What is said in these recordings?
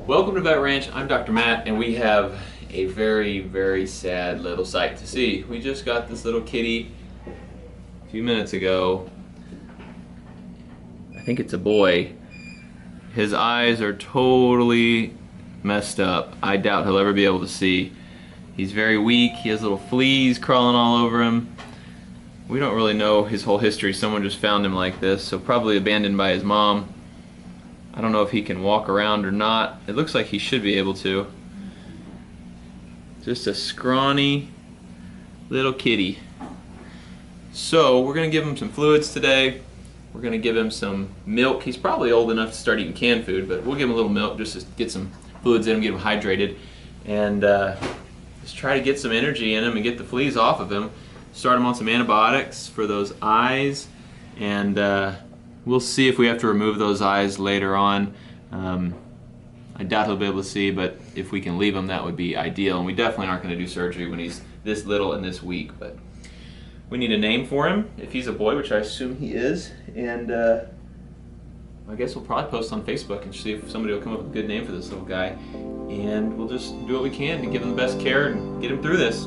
Welcome to Vet Ranch. I'm Dr. Matt, and we have a very, very sad little sight to see. We just got this little kitty a few minutes ago. I think it's a boy. His eyes are totally messed up. I doubt he'll ever be able to see. He's very weak. He has little fleas crawling all over him. We don't really know his whole history. Someone just found him like this, so probably abandoned by his mom. I don't know if he can walk around or not. It looks like he should be able to. Just a scrawny little kitty. So we're gonna give him some fluids today. We're gonna give him some milk. He's probably old enough to start eating canned food, but we'll give him a little milk just to get some fluids in him, get him hydrated, and just try to get some energy in him and get the fleas off of him. Start him on some antibiotics for those eyes, and we'll see if we have to remove those eyes later on. I doubt he'll be able to see, but if we can leave him, that would be ideal. And we definitely aren't going to do surgery when he's this little and this weak. But we need a name for him, if he's a boy, which I assume he is. And I guess we'll probably post on Facebook and see if somebody will come up with a good name for this little guy. And we'll just do what we can to give him the best care and get him through this.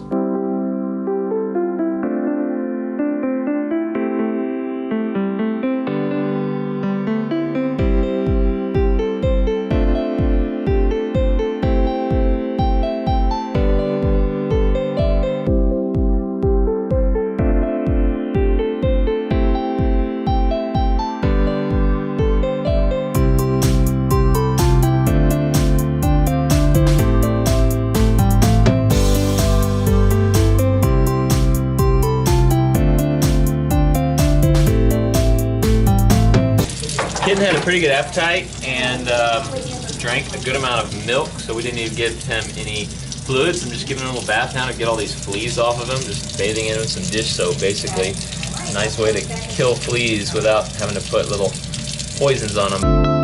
Kitten had a pretty good appetite and drank a good amount of milk, so we didn't even give him any fluids. I'm just giving him a little bath now to get all these fleas off of him, just bathing him in some dish soap basically. A nice way to kill fleas without having to put little poisons on them.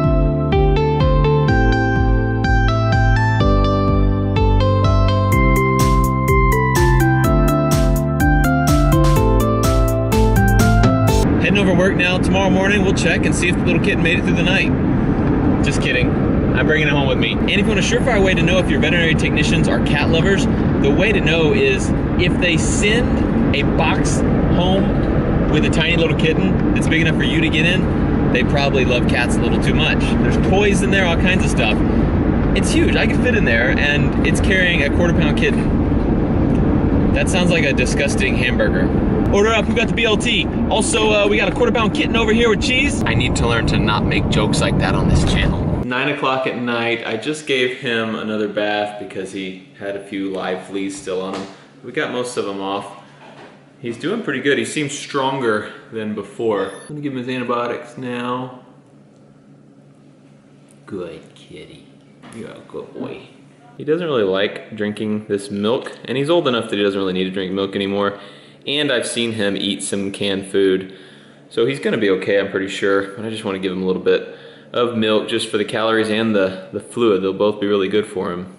Over work now. Tomorrow morning we'll check and see if the little kitten made it through the night. Just kidding. I'm bringing it home with me. And if you want a surefire way to know if your veterinary technicians are cat lovers, the way to know is if they send a box home with a tiny little kitten that's big enough for you to get in, they probably love cats a little too much. There's toys in there, all kinds of stuff. It's huge. I can fit in there, and it's carrying a quarter-pound kitten. That sounds like a disgusting hamburger. Order up, we got the BLT. Also, we got a quarter-pound kitten over here with cheese. I need to learn to not make jokes like that on this channel. 9 o'clock at night, I just gave him another bath because he had a few live fleas still on him. We got most of them off. He's doing pretty good. He seems stronger than before. I'm gonna give him his antibiotics now. Good kitty. You're a good boy. He doesn't really like drinking this milk, and he's old enough that he doesn't really need to drink milk anymore. And I've seen him eat some canned food. So he's gonna be okay, I'm pretty sure. But I just wanna give him a little bit of milk just for the calories and the fluid. They'll both be really good for him.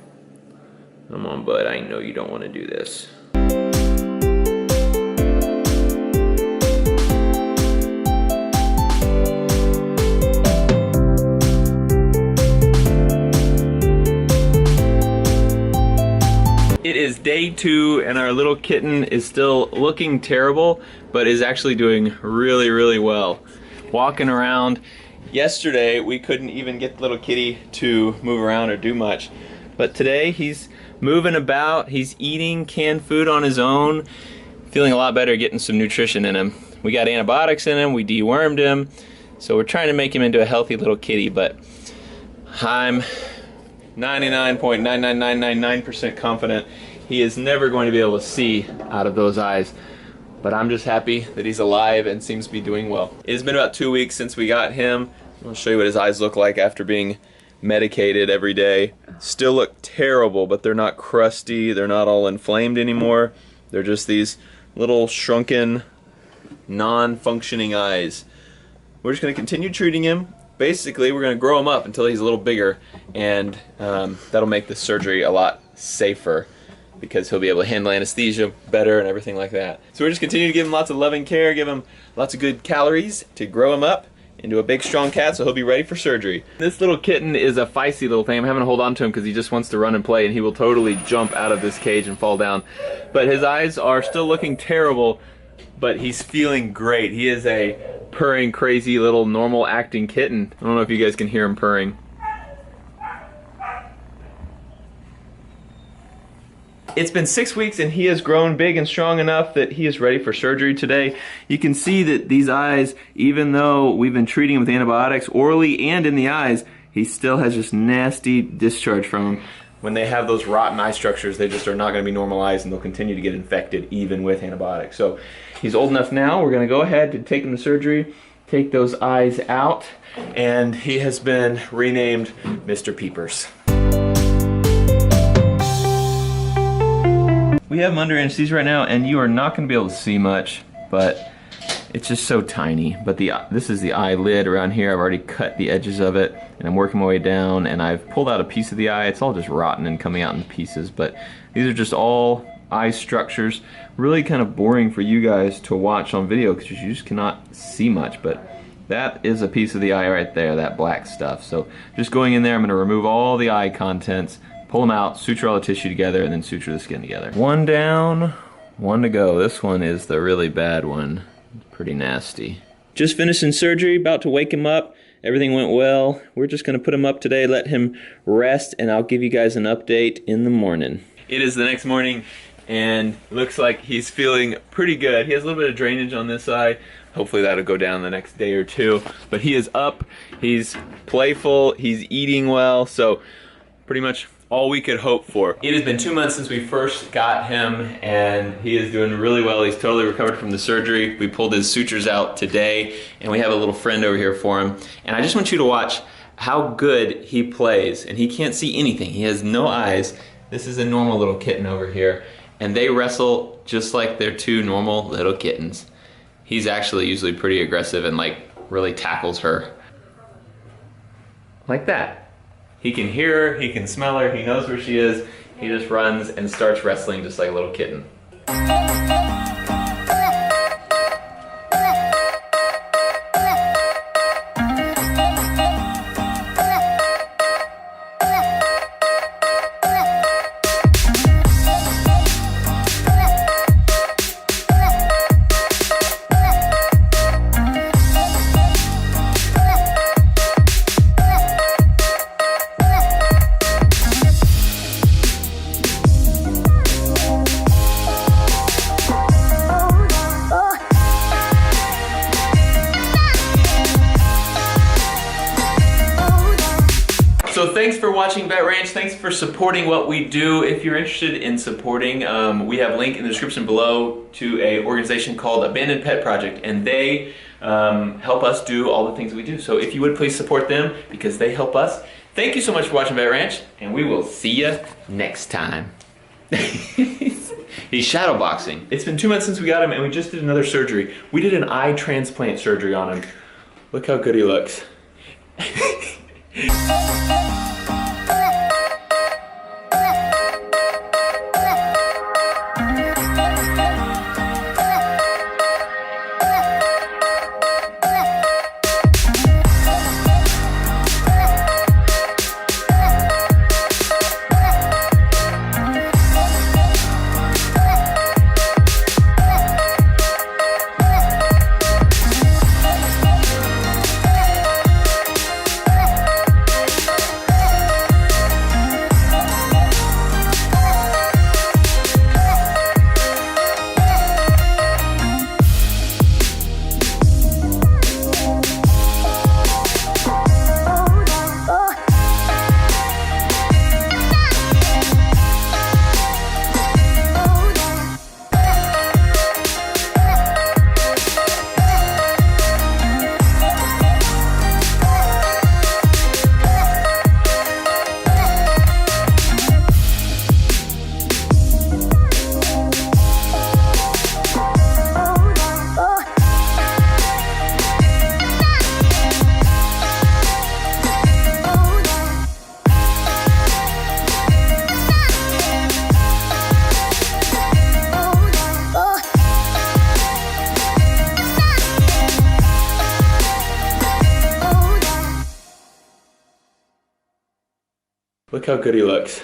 Come on, bud, I know you don't wanna do this. It is day 2 and our little kitten is still looking terrible, but is actually doing really, really well. Walking around. Yesterday we couldn't even get the little kitty to move around or do much. But today he's moving about, he's eating canned food on his own, feeling a lot better, getting some nutrition in him. We got antibiotics in him, we dewormed him, so we're trying to make him into a healthy little kitty, but I'm 99.99999% confident he is never going to be able to see out of those eyes. But I'm just happy that he's alive and seems to be doing well. It's been about 2 weeks since we got him. I'll show you what his eyes look like after being medicated every day. Still look terrible, but they're not crusty, they're not all inflamed anymore. They're just these little shrunken, non-functioning eyes. We're just gonna continue treating him. Basically, we're gonna grow him up until he's a little bigger, and that'll make the surgery a lot safer because he'll be able to handle anesthesia better and everything like that. So we're just continuing to give him lots of loving care, give him lots of good calories to grow him up, into a big strong cat, so he'll be ready for surgery. This little kitten is a feisty little thing. I'm having to hold on to him because he just wants to run and play, and he will totally jump out of this cage and fall down. But his eyes are still looking terrible, but he's feeling great. He is a purring, crazy little normal acting kitten. I don't know if you guys can hear him purring. It's been 6 weeks and he has grown big and strong enough that he is ready for surgery today. You can see that these eyes, even though we've been treating him with antibiotics orally and in the eyes, he still has just nasty discharge from them. When they have those rotten eye structures, they just are not going to be normalized and they'll continue to get infected even with antibiotics. So he's old enough now. We're going to go ahead to take him to surgery, take those eyes out, and he has been renamed Mr. Peepers. We have him under anesthesia right now, and you are not going to be able to see much, but it's just so tiny. But this is the eyelid around here. I've already cut the edges of it, and I'm working my way down, and I've pulled out a piece of the eye. It's all just rotten and coming out in pieces, but these are just all eye structures. Really kind of boring for you guys to watch on video because you just cannot see much, but that is a piece of the eye right there, that black stuff. So just going in there, I'm going to remove all the eye contents, pull them out, suture all the tissue together, and then suture the skin together. One down, one to go. This one is the really bad one. Pretty nasty. Just finishing surgery, about to wake him up. Everything went well. We're just gonna put him up today, let him rest, and I'll give you guys an update in the morning. It is the next morning, and looks like he's feeling pretty good. He has a little bit of drainage on this eye. Hopefully that'll go down the next day or two. But he is up, he's playful, he's eating well, so pretty much all we could hope for. It has been 2 months since we first got him, and he is doing really well. He's totally recovered from the surgery. We pulled his sutures out today, and we have a little friend over here for him. And I just want you to watch how good he plays. And he can't see anything. He has no eyes. This is a normal little kitten over here, and they wrestle just like they're two normal little kittens. He's actually usually pretty aggressive and like really tackles her. Like that. He can hear her, he can smell her, he knows where she is. He just runs and starts wrestling just like a little kitten. So thanks for watching Vet Ranch. Thanks for supporting what we do. If you're interested in supporting, we have a link in the description below to an organization called Abandoned Pet Project, and they help us do all the things that we do. So if you would please support them because they help us. Thank you so much for watching Vet Ranch, and we will see you next time. He's shadowboxing. It's been 2 months since we got him, and we just did another surgery. We did an eye transplant surgery on him. Look how good he looks. Look how good he looks.